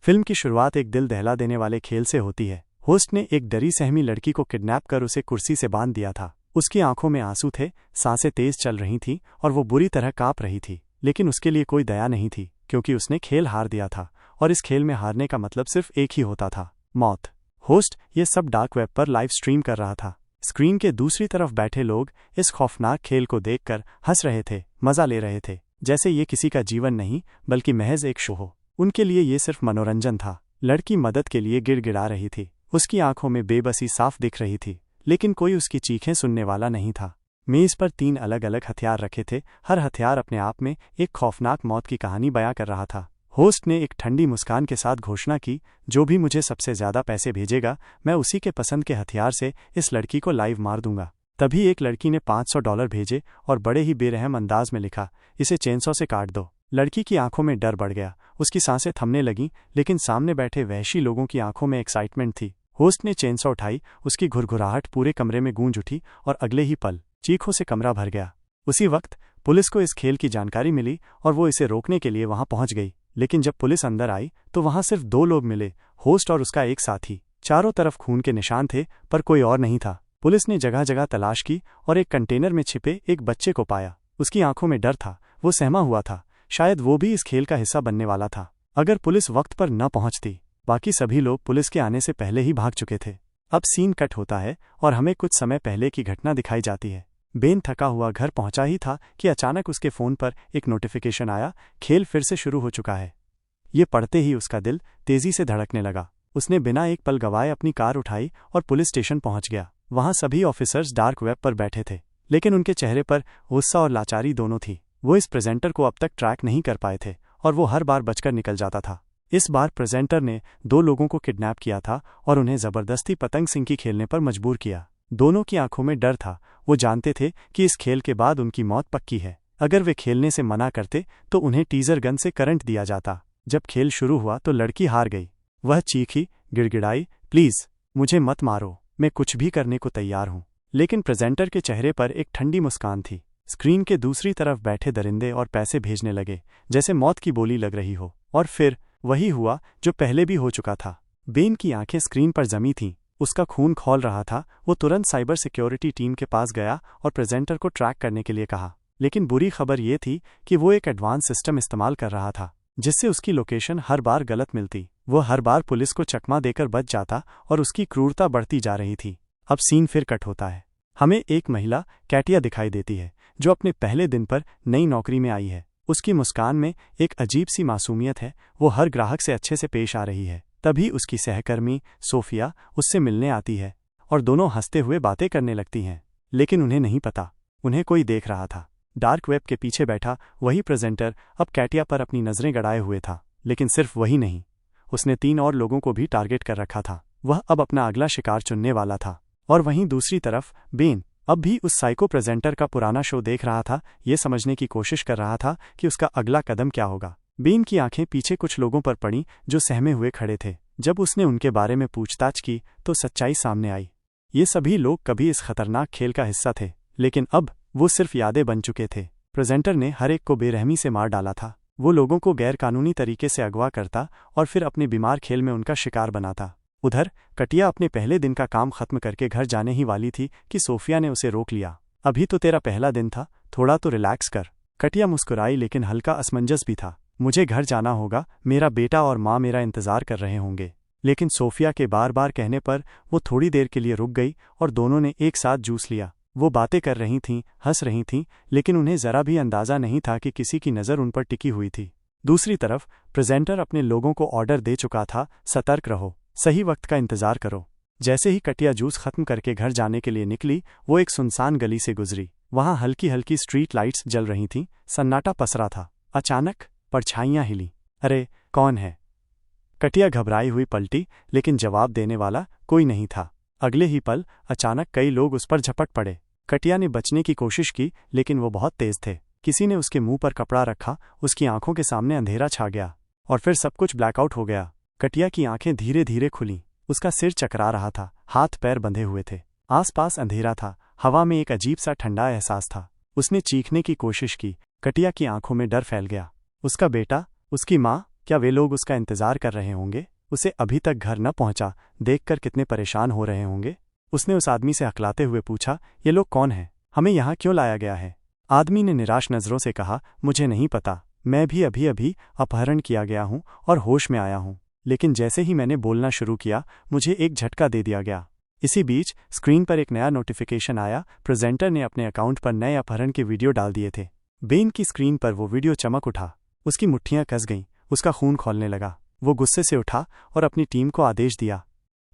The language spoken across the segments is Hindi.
फिल्म की शुरुआत एक दिल दहला देने वाले खेल से होती है। होस्ट ने एक डरी सहमी लड़की को किडनैप कर उसे कुर्सी से बांध दिया था। उसकी आंखों में आंसू थे, सांसें तेज चल रही थीं और वो बुरी तरह कांप रही थी, लेकिन उसके लिए कोई दया नहीं थी, क्योंकि उसने खेल हार दिया था और इस खेल में हारने का मतलब सिर्फ एक ही होता था, मौत। होस्ट ये सब डार्क वेब पर लाइव स्ट्रीम कर रहा था। स्क्रीन के दूसरी तरफ बैठे लोग इस खौफनाक खेल को देखकर हंस रहे थे, मजा ले रहे थे, जैसे ये किसी का जीवन नहीं बल्कि महज एक शो हो। उनके लिए ये सिर्फ मनोरंजन था। लड़की मदद के लिए गिड़गिड़ा रही थी, उसकी आंखों में बेबसी साफ दिख रही थी, लेकिन कोई उसकी चीखें सुनने वाला नहीं था। मेज पर 3 अलग अलग हथियार रखे थे, हर हथियार अपने आप में एक खौफनाक मौत की कहानी बयां कर रहा था। होस्ट ने एक ठंडी मुस्कान के साथ घोषणा की, जो भी मुझे सबसे ज्यादा पैसे भेजेगा, मैं उसी के पसंद के हथियार से इस लड़की को लाइव मार दूंगा। तभी एक लड़की ने $500 भेजे और बड़े ही बेरहम अंदाज में लिखा, इसे चेनसॉ से काट दो। लड़की की आंखों में डर बढ़ गया, उसकी सांसें थमने लगीं, लेकिन सामने बैठे वहशी लोगों की आंखों में एक्साइटमेंट थी। होस्ट ने चेनसॉ उठाई, उसकी घुरघुराहट पूरे कमरे में गूंज उठी और अगले ही पल चीखों से कमरा भर गया। उसी वक्त पुलिस को इस खेल की जानकारी मिली और वो इसे रोकने के लिए वहां पहुंच गई, लेकिन जब पुलिस अंदर आई तो वहां सिर्फ 2 लोग मिले, होस्ट और उसका एक साथी। चारों तरफ खून के निशान थे, पर कोई और नहीं था। पुलिस ने जगह जगह तलाश की और एक कंटेनर में छिपे एक बच्चे को पाया। उसकी आंखों में डर था, वो सहमा हुआ था, शायद वो भी इस खेल का हिस्सा बनने वाला था। अगर पुलिस वक्त पर न पहुंचती, बाकी सभी लोग पुलिस के आने से पहले ही भाग चुके थे। अब सीन कट होता है और हमें कुछ समय पहले की घटना दिखाई जाती है। बेन थका हुआ घर पहुंचा ही था कि अचानक उसके फोन पर एक नोटिफिकेशन आया, खेल फिर से शुरू हो चुका है। ये पढ़ते ही उसका दिल तेजी से धड़कने लगा। उसने बिना एक पल गवाए अपनी कार उठाई और पुलिस स्टेशन पहुंच गया। वहां सभी ऑफिसर्स डार्क वेब पर बैठे थे, लेकिन उनके चेहरे पर गुस्सा और लाचारी दोनों थी। वो इस प्रेजेंटर को अब तक ट्रैक नहीं कर पाए थे और वो हर बार बचकर निकल जाता था। इस बार प्रेजेंटर ने 2 लोगों को किडनैप किया था और उन्हें जबरदस्ती पतंग सिंकी खेलने पर मजबूर किया। दोनों की आंखों में डर था, वो जानते थे कि इस खेल के बाद उनकी मौत पक्की है। अगर वे खेलने से मना करते तो उन्हें टीजर गन से करंट दिया जाता। जब खेल शुरू हुआ तो लड़की हार गई। वह चीखी, गिड़गिड़ाई, प्लीज मुझे मत मारो, मैं कुछ भी करने को तैयार हूं। लेकिन प्रेजेंटर के चेहरे पर एक ठंडी मुस्कान थी। स्क्रीन के दूसरी तरफ बैठे दरिंदे और पैसे भेजने लगे, जैसे मौत की बोली लग रही हो। और फिर वही हुआ जो पहले भी हो चुका था। बेन की आंखें स्क्रीन पर जमी थीं, उसका खून खौल रहा था। वो तुरंत साइबर सिक्योरिटी टीम के पास गया और प्रेजेंटर को ट्रैक करने के लिए कहा। लेकिन बुरी खबर ये थी कि वो एक एडवांस सिस्टम इस्तेमाल कर रहा था, जिससे उसकी लोकेशन हर बार गलत मिलती। वो हर बार पुलिस को चकमा देकर बच जाता और उसकी क्रूरता बढ़ती जा रही थी। अब सीन फिर कट होता है। हमें एक महिला कैटिया दिखाई देती है, जो अपने पहले दिन पर नई नौकरी में आई है। उसकी मुस्कान में एक अजीब सी मासूमियत है, वो हर ग्राहक से अच्छे से पेश आ रही है। तभी उसकी सहकर्मी सोफिया उससे मिलने आती है और दोनों हंसते हुए बातें करने लगती हैं, लेकिन उन्हें नहीं पता उन्हें कोई देख रहा था। डार्क वेब के पीछे बैठा वही प्रेजेंटर अब कैटिया पर अपनी नजरें गड़ाए हुए था, लेकिन सिर्फ वही नहीं, उसने 3 और लोगों को भी टारगेट कर रखा था। वह अब अपना अगला शिकार चुनने वाला था। और वहीं दूसरी तरफ बेन अब भी उस साइको प्रेजेंटर का पुराना शो देख रहा था, ये समझने की कोशिश कर रहा था कि उसका अगला कदम क्या होगा। बेन की आंखें पीछे कुछ लोगों पर पड़ी जो सहमे हुए खड़े थे। जब उसने उनके बारे में पूछताछ की तो सच्चाई सामने आई। ये सभी लोग कभी इस खतरनाक खेल का हिस्सा थे, लेकिन अब वो सिर्फ यादें बन चुके थे। प्रेजेंटर ने हर एक को बेरहमी से मार डाला था। वो लोगों को गैरकानूनी तरीके से अगवा करता और फिर अपने बीमार खेल में उनका शिकार बनाता। उधर कटिया अपने पहले दिन का काम खत्म करके घर जाने ही वाली थी कि सोफिया ने उसे रोक लिया। अभी तो तेरा पहला दिन था, थोड़ा तो रिलैक्स कर। कटिया मुस्कुराई, लेकिन हल्का असमंजस भी था। मुझे घर जाना होगा, मेरा बेटा और माँ मेरा इंतजार कर रहे होंगे। लेकिन सोफिया के बार बार कहने पर वो थोड़ी देर के लिए रुक गई और दोनों ने एक साथ जूस लिया। वो बातें कर रही थीं, हंस रही थीं, लेकिन उन्हें जरा भी अंदाजा नहीं था कि किसी की नज़र उन पर टिकी हुई थी। दूसरी तरफ प्रेजेंटर अपने लोगों को ऑर्डर दे चुका था, सतर्क रहो, सही वक्त का इंतजार करो। जैसे ही कटिया जूस खत्म करके घर जाने के लिए निकली, वो एक सुनसान गली से गुजरी। वहां हल्की हल्की स्ट्रीट लाइट्स जल रही थीं, सन्नाटा पसरा था। अचानक परछाइयां हिली। अरे कौन है? कटिया घबराई हुई पलटी, लेकिन जवाब देने वाला कोई नहीं था। अगले ही पल अचानक कई लोग उस पर झपट पड़े। कटिया ने बचने की कोशिश की, लेकिन वो बहुत तेज थे। किसी ने उसके मुंह पर कपड़ा रखा, उसकी आंखों के सामने अंधेरा छा गया और फिर सब कुछ ब्लैकआउट हो गया। कटिया की आंखें धीरे धीरे खुलीं, उसका सिर चकरा रहा था, हाथ पैर बंधे हुए थे। आसपास अंधेरा था, हवा में एक अजीब सा ठंडा एहसास था। उसने चीखने की कोशिश की, कटिया की आंखों में डर फैल गया। उसका बेटा, उसकी माँ, क्या वे लोग उसका इंतजार कर रहे होंगे? उसे अभी तक घर न पहुंचा देखकर कितने परेशान हो रहे होंगे। उसने उस आदमी से हकलाते हुए पूछा, ये लोग कौन हैं? हमें यहाँ क्यों लाया गया है? आदमी ने निराश नज़रों से कहा, मुझे नहीं पता, मैं भी अभी अभी अपहरण किया गया हूँ और होश में आया हूँ। लेकिन जैसे ही मैंने बोलना शुरू किया मुझे एक झटका दे दिया गया। इसी बीच स्क्रीन पर एक नया नोटिफिकेशन आया। प्रेजेंटर ने अपने अकाउंट पर नए अपहरण के वीडियो डाल दिए थे। बेन की स्क्रीन पर वो वीडियो चमक उठा। उसकी मुट्ठियां कस गईं, उसका खून खौलने लगा। वो गुस्से से उठा और अपनी टीम को आदेश दिया,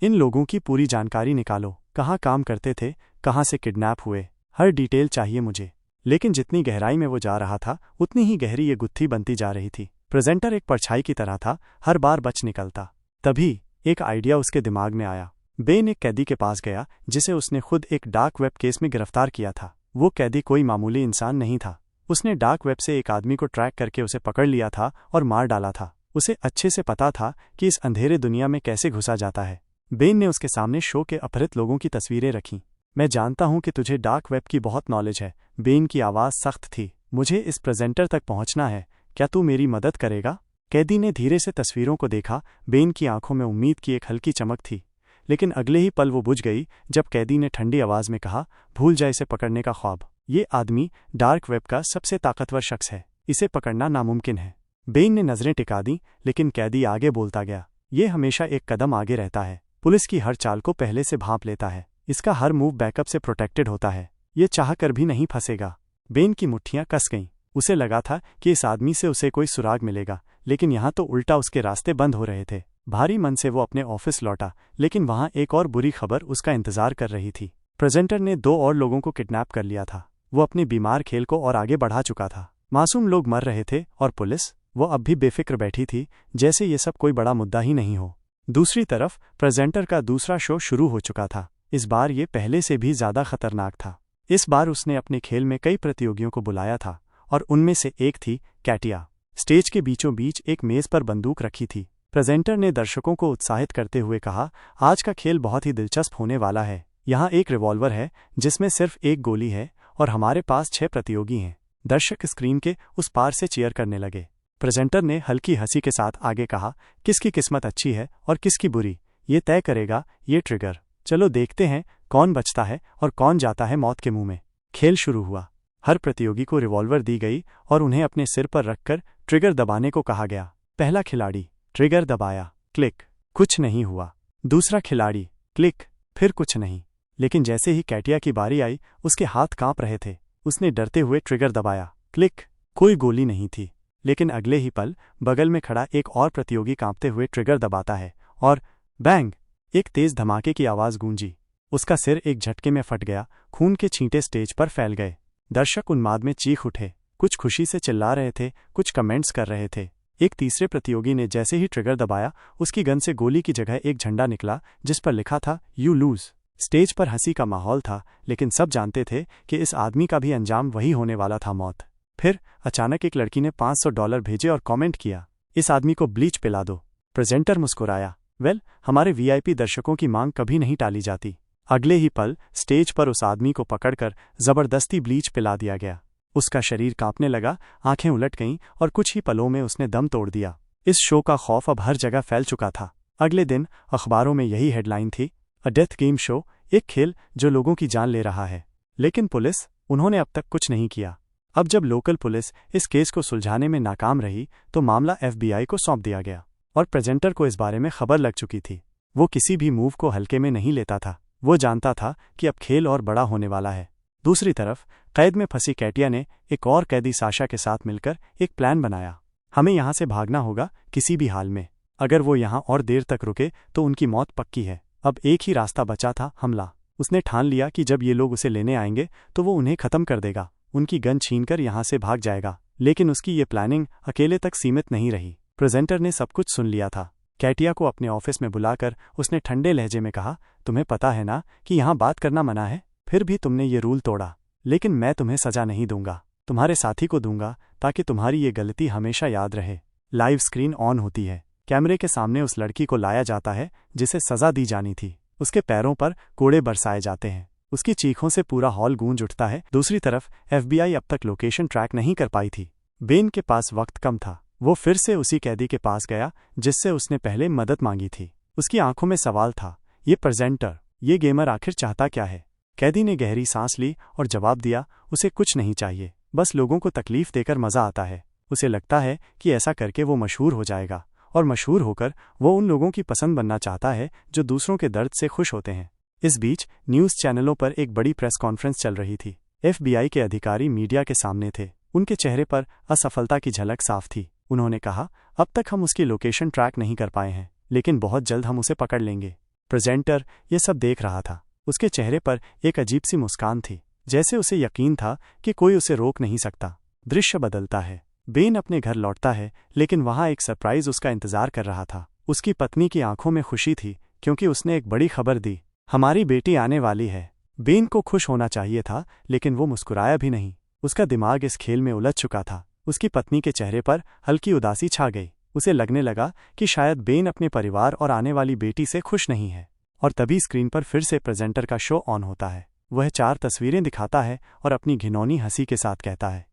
इन लोगों की पूरी जानकारी निकालो, कहाँ काम करते थे, कहाँ से किडनैप हुए, हर डिटेल चाहिए मुझे। लेकिन जितनी गहराई में वो जा रहा था उतनी ही गहरी ये गुत्थी बनती जा रही थी। प्रेजेंटर एक परछाई की तरह था, हर बार बच निकलता। तभी एक आइडिया उसके दिमाग में आया। बेन एक कैदी के पास गया जिसे उसने खुद एक डार्क वेब केस में गिरफ्तार किया था। वो कैदी कोई मामूली इंसान नहीं था। उसने डार्क वेब से एक आदमी को ट्रैक करके उसे पकड़ लिया था और मार डाला था। उसे अच्छे से पता था कि इस अंधेरे दुनिया में कैसे घुसा जाता है। बेन ने उसके सामने शो के अपहृत लोगों की तस्वीरें रखीं। मैं जानता हूं कि तुझे डार्क वेब की बहुत नॉलेज है। बेन की आवाज़ सख्त थी। मुझे इस प्रेजेंटर तक पहुंचना है, क्या तू मेरी मदद करेगा? कैदी ने धीरे से तस्वीरों को देखा। बेन की आंखों में उम्मीद की एक हल्की चमक थी, लेकिन अगले ही पल वो बुझ गई जब कैदी ने ठंडी आवाज़ में कहा, भूल जा इसे पकड़ने का ख्वाब। ये आदमी डार्क वेब का सबसे ताकतवर शख्स है, इसे पकड़ना नामुमकिन है। बेन ने नज़रें टिका दी, लेकिन कैदी आगे बोलता गया, ये हमेशा एक कदम आगे रहता है, पुलिस की हर चाल को पहले से भांप लेता है, इसका हर मूव बैकअप से प्रोटेक्टेड होता है, ये चाह कर भी नहीं फंसेगा। बेन की मुट्ठियां कस गईं। उसे लगा था कि इस आदमी से उसे कोई सुराग मिलेगा, लेकिन यहाँ तो उल्टा उसके रास्ते बंद हो रहे थे। भारी मन से वो अपने ऑफिस लौटा, लेकिन वहाँ एक और बुरी खबर उसका इंतजार कर रही थी। प्रेजेंटर ने 2 और लोगों को किडनैप कर लिया था। वो अपने बीमार खेल को और आगे बढ़ा चुका था। मासूम लोग मर रहे थे और पुलिस, वो अब भी बेफिक्र बैठी थी, जैसे ये सब कोई बड़ा मुद्दा ही नहीं हो। दूसरी तरफ प्रेजेंटर का दूसरा शो शुरू हो चुका था। इस बार ये पहले से भी ज्यादा खतरनाक था। इस बार उसने अपने खेल में कई प्रतियोगियों को बुलाया था और उनमें से एक थी कैटिया। स्टेज के बीचों बीच एक मेज पर बंदूक रखी थी। प्रेजेंटर ने दर्शकों को उत्साहित करते हुए कहा, आज का खेल बहुत ही दिलचस्प होने वाला है। यहाँ एक रिवॉल्वर है जिसमें सिर्फ एक गोली है और हमारे पास 6 प्रतियोगी हैं। दर्शक स्क्रीन के उस पार से चीयर करने लगे। प्रेजेंटर ने हल्की हंसी के साथ आगे कहा, किसकी किस्मत अच्छी है और किसकी बुरी, ये तय करेगा ये ट्रिगर। चलो देखते हैं कौन बचता है और कौन जाता है मौत के मुंह में। खेल शुरू हुआ। हर प्रतियोगी को रिवॉल्वर दी गई और उन्हें अपने सिर पर रखकर ट्रिगर दबाने को कहा गया। पहला खिलाड़ी ट्रिगर दबाया, क्लिक, कुछ नहीं हुआ। दूसरा खिलाड़ी, क्लिक, फिर कुछ नहीं। लेकिन जैसे ही कैटिया की बारी आई उसके हाथ कांप रहे थे। उसने डरते हुए ट्रिगर दबाया, क्लिक, कोई गोली नहीं थी। लेकिन अगले ही पल बगल में खड़ा एक और प्रतियोगी कांपते हुए ट्रिगर दबाता है और बैंग, एक तेज धमाके की आवाज़ गूंजी। उसका सिर एक झटके में फट गया। खून के छींटे स्टेज पर फैल गए। दर्शक उन्माद में चीख उठे। कुछ खुशी से चिल्ला रहे थे, कुछ कमेंट्स कर रहे थे। एक तीसरे प्रतियोगी ने जैसे ही ट्रिगर दबाया उसकी गन से गोली की जगह एक झंडा निकला जिस पर लिखा था, यू लूज। स्टेज पर हंसी का माहौल था, लेकिन सब जानते थे कि इस आदमी का भी अंजाम वही होने वाला था, मौत। फिर अचानक एक लड़की ने $500 भेजे और कमेंट किया, इस आदमी को ब्लीच पिला दो। प्रेजेंटर मुस्कुराया, वेल, हमारे वीआईपी दर्शकों की मांग कभी नहीं टाली जाती। अगले ही पल स्टेज पर उस आदमी को पकड़कर जबरदस्ती ब्लीच पिला दिया गया। उसका शरीर कांपने लगा, आंखें उलट गईं और कुछ ही पलों में उसने दम तोड़ दिया। इस शो का खौफ अब हर जगह फैल चुका था। अगले दिन अखबारों में यही हेडलाइन थी, अ डेथ गेम शो, एक खेल जो लोगों की जान ले रहा है। लेकिन पुलिस, उन्होंने अब तक कुछ नहीं किया। अब जब लोकल पुलिस इस केस को सुलझाने में नाकाम रही तो मामला FBI को सौंप दिया गया और प्रेजेंटर को इस बारे में खबर लग चुकी थी। वो किसी भी मूव को हल्के में नहीं लेता था। वो जानता था कि अब खेल और बड़ा होने वाला है। दूसरी तरफ कैद में फंसी कैटिया ने एक और कैदी साशा के साथ मिलकर एक प्लान बनाया। हमें यहाँ से भागना होगा किसी भी हाल में। अगर वो यहाँ और देर तक रुके तो उनकी मौत पक्की है। अब एक ही रास्ता बचा था, हमला। उसने ठान लिया कि जब ये लोग उसे लेने आएंगे तो वो उन्हें खत्म कर देगा, उनकी गन छीनकर यहाँ से भाग जाएगा। लेकिन उसकी ये प्लानिंग अकेले तक सीमित नहीं रही। प्रेजेंटर ने सब कुछ सुन लिया था। कैटिया को अपने ऑफिस में बुलाकर उसने ठंडे लहजे में कहा, तुम्हें पता है ना कि यहाँ बात करना मना है, फिर भी तुमने ये रूल तोड़ा। लेकिन मैं तुम्हें सजा नहीं दूंगा, तुम्हारे साथी को दूंगा, ताकि तुम्हारी ये गलती हमेशा याद रहे। लाइव स्क्रीन ऑन होती है। कैमरे के सामने उस लड़की को लाया जाता है जिसे सजा दी जानी थी। उसके पैरों पर कोड़े बरसाए जाते हैं। उसकी चीखों से पूरा हॉल गूंज उठता है। दूसरी तरफ FBI अब तक लोकेशन ट्रैक नहीं कर पाई थी। बेन के पास वक्त कम था। वो फिर से उसी कैदी के पास गया जिससे उसने पहले मदद मांगी थी। उसकी आंखों में सवाल था, ये प्रेजेंटर, ये गेमर आखिर चाहता क्या है? कैदी ने गहरी सांस ली और जवाब दिया, उसे कुछ नहीं चाहिए, बस लोगों को तकलीफ देकर मजा आता है। उसे लगता है कि ऐसा करके वो मशहूर हो जाएगा, और मशहूर होकर वो उन लोगों की पसंद बनना चाहता है जो दूसरों के दर्द से खुश होते हैं। इस बीच न्यूज़ चैनलों पर एक बड़ी प्रेस कॉन्फ्रेंस चल रही थी। FBI के अधिकारी मीडिया के सामने थे। उनके चेहरे पर असफलता की झलक साफ थी। उन्होंने कहा, अब तक हम उसकी लोकेशन ट्रैक नहीं कर पाए हैं, लेकिन बहुत जल्द हम उसे पकड़ लेंगे। प्रेजेंटर ये सब देख रहा था। उसके चेहरे पर एक अजीब सी मुस्कान थी, जैसे उसे यकीन था कि कोई उसे रोक नहीं सकता। दृश्य बदलता है। बेन अपने घर लौटता है, लेकिन वहां एक सरप्राइज उसका इंतजार कर रहा था। उसकी पत्नी की आंखों में खुशी थी, क्योंकि उसने एक बड़ी खबर दी, हमारी बेटी आने वाली है। बेन को खुश होना चाहिए था, लेकिन वो मुस्कुराया भी नहीं। उसका दिमाग इस खेल में उलझ चुका था। उसकी पत्नी के चेहरे पर हल्की उदासी छा गई। उसे लगने लगा कि शायद बेन अपने परिवार और आने वाली बेटी से खुश नहीं है। और तभी स्क्रीन पर फिर से प्रेजेंटर का शो ऑन होता है। वह 4 तस्वीरें दिखाता है और अपनी घिनौनी हंसी के साथ कहता है,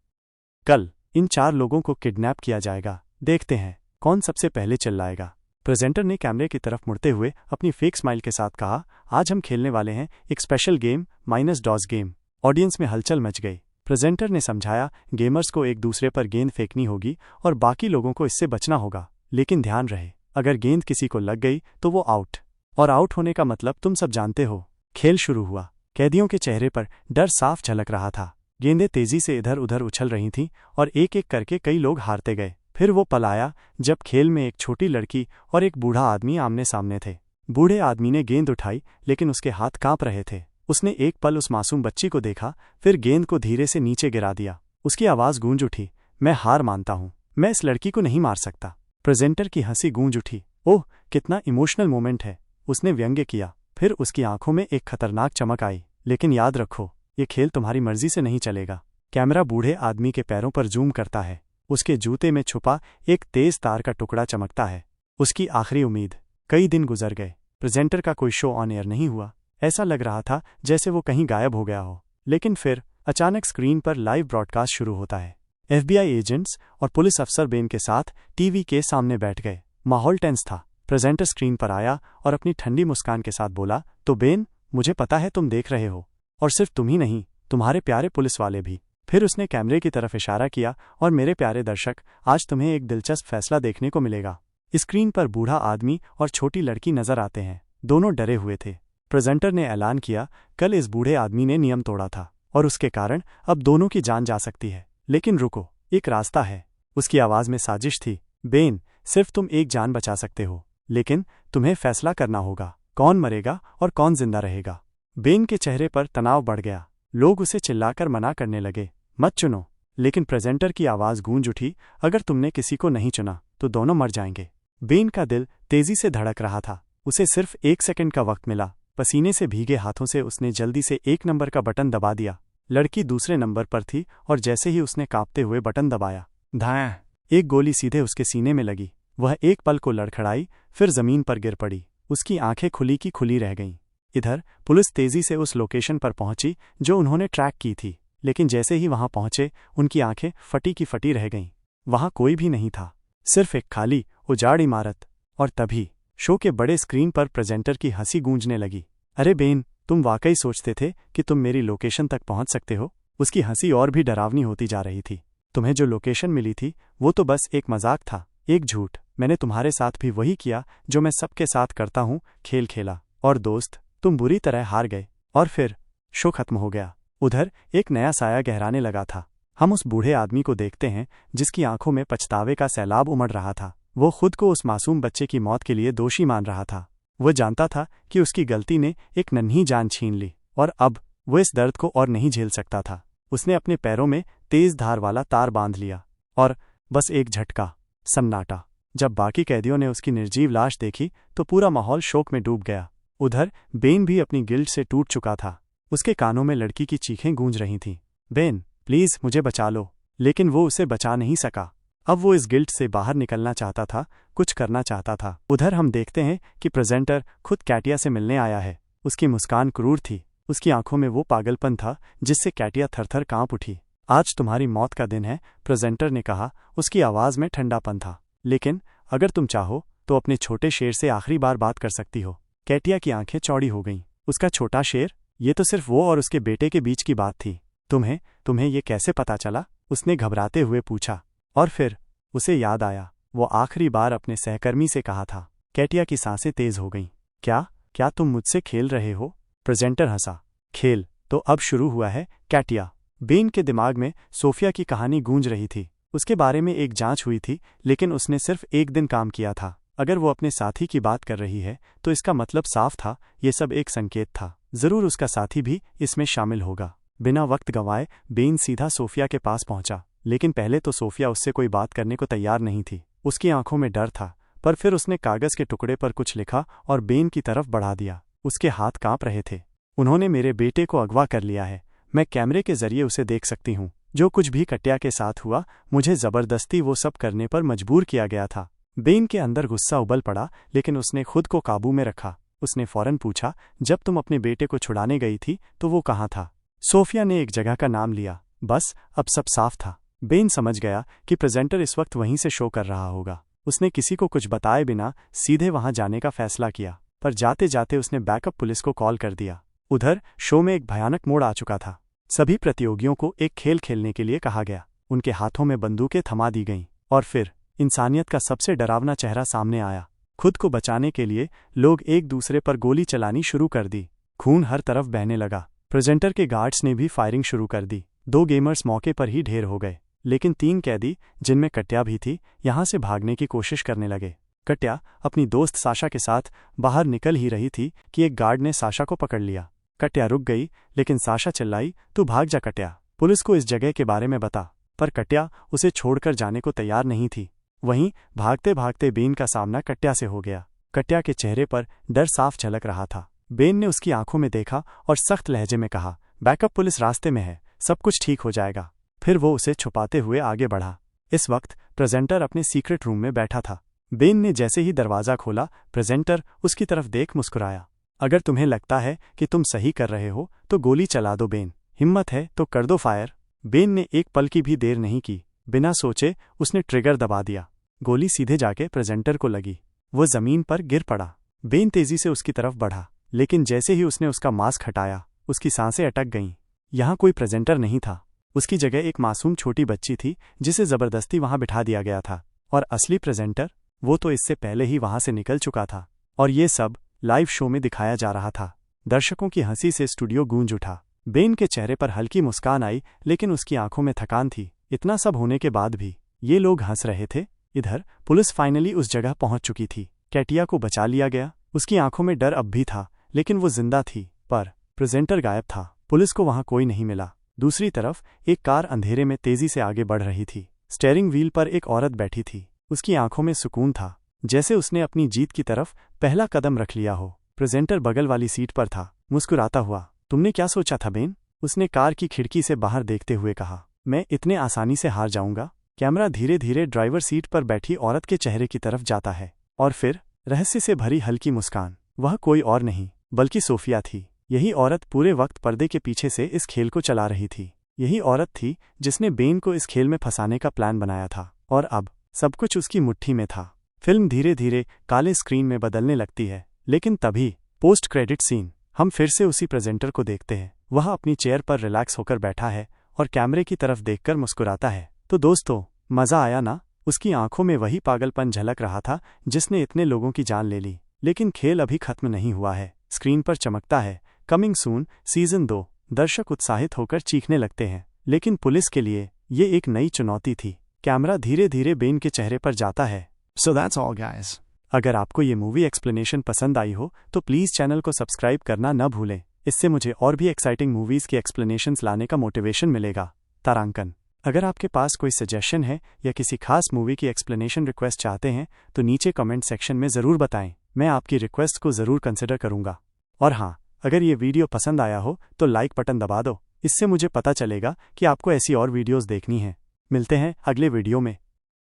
कल इन 4 लोगों को किडनैप किया जाएगा। देखते हैं कौन सबसे पहले चिल्लाएगा। प्रेजेंटर ने कैमरे की तरफ मुड़ते हुए अपनी फेक स्माइल के साथ कहा, आज हम खेलने वाले हैं एक special game, -DOS game. Audience में हलचल मच गई। प्रेजेंटर ने समझाया, गेमर्स को एक दूसरे पर गेंद फेंकनी होगी और बाकी लोगों को इससे बचना होगा। लेकिन ध्यान रहे, अगर गेंद किसी को लग गई तो वो आउट। और आउट होने का मतलब तुम सब जानते हो। खेल शुरू हुआ। कैदियों के चेहरे पर डर साफ झलक रहा था। गेंदें तेजी से इधर उधर उछल रही थीं और एक एक करके कई लोग हारते गए। फिर वो पल आया जब खेल में एक छोटी लड़की और एक बूढ़ा आदमी आमने सामने थे। बूढ़े आदमी ने गेंद उठाई, लेकिन उसके हाथ कांप रहे थे। उसने एक पल उस मासूम बच्ची को देखा, फिर गेंद को धीरे से नीचे गिरा दिया। उसकी आवाज़ गूंज उठी, मैं हार मानता हूँ, मैं इस लड़की को नहीं मार सकता। प्रेजेंटर की हंसी गूंज उठी, ओह कितना इमोशनल मोमेंट है, उसने व्यंग्य किया। फिर उसकी आंखों में एक खतरनाक चमक आई, लेकिन याद रखो, ये खेल तुम्हारी मर्जी से नहीं चलेगा। कैमरा बूढ़े आदमी के पैरों पर जूम करता है। उसके जूते में छुपा एक तेज तार का टुकड़ा चमकता है। उसकी आखिरी उम्मीद। कई दिन गुजर गए। प्रेजेंटर का कोई शो ऑन एयर नहीं हुआ। ऐसा लग रहा था जैसे वो कहीं गायब हो गया हो। लेकिन फिर अचानक स्क्रीन पर लाइव ब्रॉडकास्ट शुरू होता है। FBI एजेंट्स और पुलिस अफसर बेन के साथ टीवी के सामने बैठ गए। माहौल टेंस था। प्रेजेंटर स्क्रीन पर आया और अपनी ठंडी मुस्कान के साथ बोला, तो बेन, मुझे पता है तुम देख रहे हो, और सिर्फ तुम ही नहीं, तुम्हारे प्यारे पुलिस वाले भी। फिर उसने कैमरे की तरफ इशारा किया, और मेरे प्यारे दर्शक, आज तुम्हें एक दिलचस्प फैसला देखने को मिलेगा। स्क्रीन पर बूढ़ा आदमी और छोटी लड़की नजर आते हैं। दोनों डरे हुए थे। प्रेजेंटर ने ऐलान किया, कल इस बूढ़े आदमी ने नियम तोड़ा था, और उसके कारण अब दोनों की जान जा सकती है। लेकिन रुको, एक रास्ता है। उसकी आवाज में साजिश थी, बेन, सिर्फ तुम एक जान बचा सकते हो, लेकिन तुम्हें फैसला करना होगा, कौन मरेगा और कौन जिंदा रहेगा। बेन के चेहरे पर तनाव बढ़ गया। लोग उसे चिल्लाकर मना करने लगे, मत चुनो। लेकिन प्रेजेंटर की आवाज गूंज उठी, अगर तुमने किसी को नहीं चुना तो दोनों मर जाएंगे। बेन का दिल तेजी से धड़क रहा था। उसे सिर्फ 1 सेकंड का वक्त मिला। पसीने से भीगे हाथों से उसने जल्दी से 1 नंबर का बटन दबा दिया। लड़की दूसरे नंबर पर थी, और जैसे ही उसने कांपते हुए बटन दबाया, धाया, एक गोली सीधे उसके सीने में लगी। वह एक पल को लड़खड़ाई, फिर जमीन पर गिर पड़ी। उसकी आंखें खुली की खुली रह गईं। इधर पुलिस तेजी से उस लोकेशन पर पहुंची जो उन्होंने ट्रैक की थी, लेकिन जैसे ही वहां पहुंचे उनकी आंखें फटी की फटी रह गईं। वहां कोई भी नहीं था, सिर्फ एक खाली उजाड़ इमारत। और तभी शो के बड़े स्क्रीन पर प्रेजेंटर की हंसी गूंजने लगी, अरे बेन, तुम वाकई सोचते थे कि तुम मेरी लोकेशन तक पहुंच सकते हो? उसकी हंसी और भी डरावनी होती जा रही थी। तुम्हें जो लोकेशन मिली थी वो तो बस एक मजाक था, एक झूठ। मैंने तुम्हारे साथ भी वही किया जो मैं सबके साथ करता हूँ, खेल खेला। और दोस्त, तुम बुरी तरह हार गए। और फिर शो खत्म हो गया। उधर एक नया साया गहराने लगा था। हम उस बूढ़े आदमी को देखते हैं जिसकी आंखों में पछतावे का सैलाब उमड़ रहा था। वो खुद को उस मासूम बच्चे की मौत के लिए दोषी मान रहा था। वो जानता था कि उसकी गलती ने एक नन्ही जान छीन ली, और अब वो इस दर्द को और नहीं झेल सकता था। उसने अपने पैरों में तेज धार वाला तार बांध लिया, और बस एक झटका, सन्नाटा। जब बाकी कैदियों ने उसकी निर्जीव लाश देखी तो पूरा माहौल शोक में डूब गया। उधर बेन भी अपनी गिल्ट से टूट चुका था। उसके कानों में लड़की की चीखें गूंज रही थीं, बेन, प्लीज मुझे बचा लो। लेकिन वो उसे बचा नहीं सका। अब वो इस गिल्ट से बाहर निकलना चाहता था, कुछ करना चाहता था। उधर हम देखते हैं कि प्रेजेंटर खुद कैटिया से मिलने आया है। उसकी मुस्कान क्रूर थी। उसकी आंखों में वो पागलपन था जिससे कैटिया थरथर कांप उठी। आज तुम्हारी मौत का दिन है, प्रेजेंटर ने कहा। उसकी आवाज़ में ठंडापन था। लेकिन अगर तुम चाहो तो अपने छोटे शेर से आखिरी बार बात कर सकती हो। कैटिया की आंखें चौड़ी हो गईं। उसका छोटा शेर? ये तो सिर्फ वो और उसके बेटे के बीच की बात थी। तुम्हें ये कैसे पता चला? उसने घबराते हुए पूछा। और फिर उसे याद आया, वो आखिरी बार अपने सहकर्मी से कहा था। कैटिया की सांसें तेज हो गईं। क्या तुम मुझसे खेल रहे हो? प्रेजेंटर हंसा। खेल तो अब शुरू हुआ है, कैटिया। बेन के दिमाग में सोफिया की कहानी गूंज रही थी। उसके बारे में एक जांच हुई थी, लेकिन उसने सिर्फ एक दिन काम किया था। अगर वो अपने साथी की बात कर रही है तो इसका मतलब साफ था, ये सब एक संकेत था। जरूर उसका साथी भी इसमें शामिल होगा। बिना वक्त गंवाए बेन सीधा सोफिया के पास पहुंचा। लेकिन पहले तो सोफिया उससे कोई बात करने को तैयार नहीं थी। उसकी आंखों में डर था। पर फिर उसने कागज के टुकड़े पर कुछ लिखा और बेन की तरफ बढ़ा दिया। उसके हाथ कांप रहे थे। उन्होंने मेरे बेटे को अगवा कर लिया है। मैं कैमरे के जरिए उसे देख सकती हूँ। जो कुछ भी कटिया के साथ हुआ, मुझे जबरदस्ती वो सब करने पर मजबूर किया गया था। बेन के अंदर गुस्सा उबल पड़ा, लेकिन उसने खुद को काबू में रखा। उसने फौरन पूछा, जब तुम अपने बेटे को छुड़ाने गई थी तो वो कहाँ था? सोफिया ने एक जगह का नाम लिया। बस अब सब साफ था। बेन समझ गया कि प्रेजेंटर इस वक्त वहीं से शो कर रहा होगा। उसने किसी को कुछ बताए बिना सीधे वहां जाने का फैसला किया। पर जाते जाते उसने बैकअप पुलिस को कॉल कर दिया। उधर शो में एक भयानक मोड़ आ चुका था। सभी प्रतियोगियों को एक खेल खेलने के लिए कहा गया। उनके हाथों में बंदूकें थमा दी गईं। और फिर इंसानियत का सबसे डरावना चेहरा सामने आया। खुद को बचाने के लिए लोग एक दूसरे पर गोली चलानी शुरू कर दी। खून हर तरफ बहने लगा। प्रेजेंटर के गार्ड्स ने भी फायरिंग शुरू कर दी। 2 गेमर्स मौके पर ही ढेर हो गए। लेकिन 3 कैदी, जिनमें कट्या भी थी, यहां से भागने की कोशिश करने लगे। कट्या अपनी दोस्त साशा के साथ बाहर निकल ही रही थी कि एक गार्ड ने साशा को पकड़ लिया। कट्या रुक गई, लेकिन साशा चिल्लाई, तू भाग जा कट्या, पुलिस को इस जगह के बारे में बता। पर कट्या उसे छोड़कर जाने को तैयार नहीं थी। वहीं भागते भागते बेन का सामना कट्या से हो गया। कट्या के चेहरे पर डर साफ झलक रहा था। बेन ने उसकी आंखों में देखा और सख्त लहजे में कहा, बैकअप पुलिस रास्ते में है, सब कुछ ठीक हो जाएगा। फिर वो उसे छुपाते हुए आगे बढ़ा। इस वक्त प्रेजेंटर अपने सीक्रेट रूम में बैठा था। बेन ने जैसे ही दरवाज़ा खोला, प्रेजेंटर उसकी तरफ देख मुस्कुराया। अगर तुम्हें लगता है कि तुम सही कर रहे हो तो गोली चला दो बेन, हिम्मत है तो कर दो फायर। बेन ने एक पल की भी देर नहीं की। बिना सोचे उसने ट्रिगर दबा दिया। गोली सीधे जाके प्रेजेंटर को लगी। वो जमीन पर गिर पड़ा। बेन तेजी से उसकी तरफ बढ़ा, लेकिन जैसे ही उसने उसका मास्क हटाया, उसकी सांसें अटक गईं। यहाँ कोई प्रेजेंटर नहीं था। उसकी जगह एक मासूम छोटी बच्ची थी, जिसे जबरदस्ती वहां बिठा दिया गया था। और असली प्रेजेंटर, वो तो इससे पहले ही वहां से निकल चुका था। और ये सब लाइव शो में दिखाया जा रहा था। दर्शकों की हंसी से स्टूडियो गूंज उठा। बेन के चेहरे पर हल्की मुस्कान आई, लेकिन उसकी आंखों में थकान थी। इतना सब होने के बाद भी ये लोग हंस रहे थे। इधर पुलिस फाइनली उस जगह पहुंच चुकी थी। कैटिया को बचा लिया गया। उसकी आंखों में डर अब भी था, लेकिन वो जिंदा थी। पर प्रेजेंटर गायब था। पुलिस को वहां कोई नहीं मिला। दूसरी तरफ एक कार अंधेरे में तेजी से आगे बढ़ रही थी। स्टीयरिंग व्हील पर एक औरत बैठी थी। उसकी आंखों में सुकून था, जैसे उसने अपनी जीत की तरफ पहला कदम रख लिया हो। प्रेजेंटर बगल वाली सीट पर था, मुस्कुराता हुआ। तुमने क्या सोचा था बेन? उसने कार की खिड़की से बाहर देखते हुए कहा। मैं इतने आसानी से हार जाऊंगा? कैमरा धीरे धीरे ड्राइवर सीट पर बैठी औरत के चेहरे की तरफ जाता है। और फिर रहस्य से भरी हल्की मुस्कान। वह कोई और नहीं बल्कि सोफिया थी। यही औरत पूरे वक्त पर्दे के पीछे से इस खेल को चला रही थी। यही औरत थी जिसने बेन को इस खेल में फंसाने का प्लान बनाया था। और अब सब कुछ उसकी मुट्ठी में था। फिल्म धीरे धीरे काले स्क्रीन में बदलने लगती है। लेकिन तभी पोस्ट क्रेडिट सीन, हम फिर से उसी प्रेजेंटर को देखते हैं। वह अपनी चेयर पर रिलैक्स होकर बैठा है और कैमरे की तरफ देखकर मुस्कुराता है। तो दोस्तों, मजा आया ना? उसकी आंखों में वही पागलपन झलक रहा था जिसने इतने लोगों की जान ले ली। लेकिन खेल अभी खत्म नहीं हुआ है। स्क्रीन पर चमकता है, कमिंग सून सीजन 2। दर्शक उत्साहित होकर चीखने लगते हैं। लेकिन पुलिस के लिए ये एक नई चुनौती थी। कैमरा धीरे धीरे बेन के चेहरे पर जाता है। So that's all, guys. अगर आपको ये मूवी एक्सप्लेनेशन पसंद आई हो तो प्लीज़ चैनल को सब्सक्राइब करना न भूलें। इससे मुझे और भी एक्साइटिंग मूवीज़ के एक्सप्लेनेशंस लाने का मोटिवेशन मिलेगा। तारांकन। अगर आपके पास कोई सजेशन है या किसी खास मूवी की एक्सप्लेनेशन रिक्वेस्ट चाहते हैं तो नीचे कमेंट सेक्शन में ज़रूर बताएं। मैं आपकी रिक्वेस्ट को ज़रूर कंसिडर करूँगा। और हाँ, अगर ये वीडियो पसंद आया हो तो लाइक बटन दबा दो। इससे मुझे पता चलेगा कि आपको ऐसी और वीडियोज़ देखनी है। मिलते हैं अगले वीडियो में।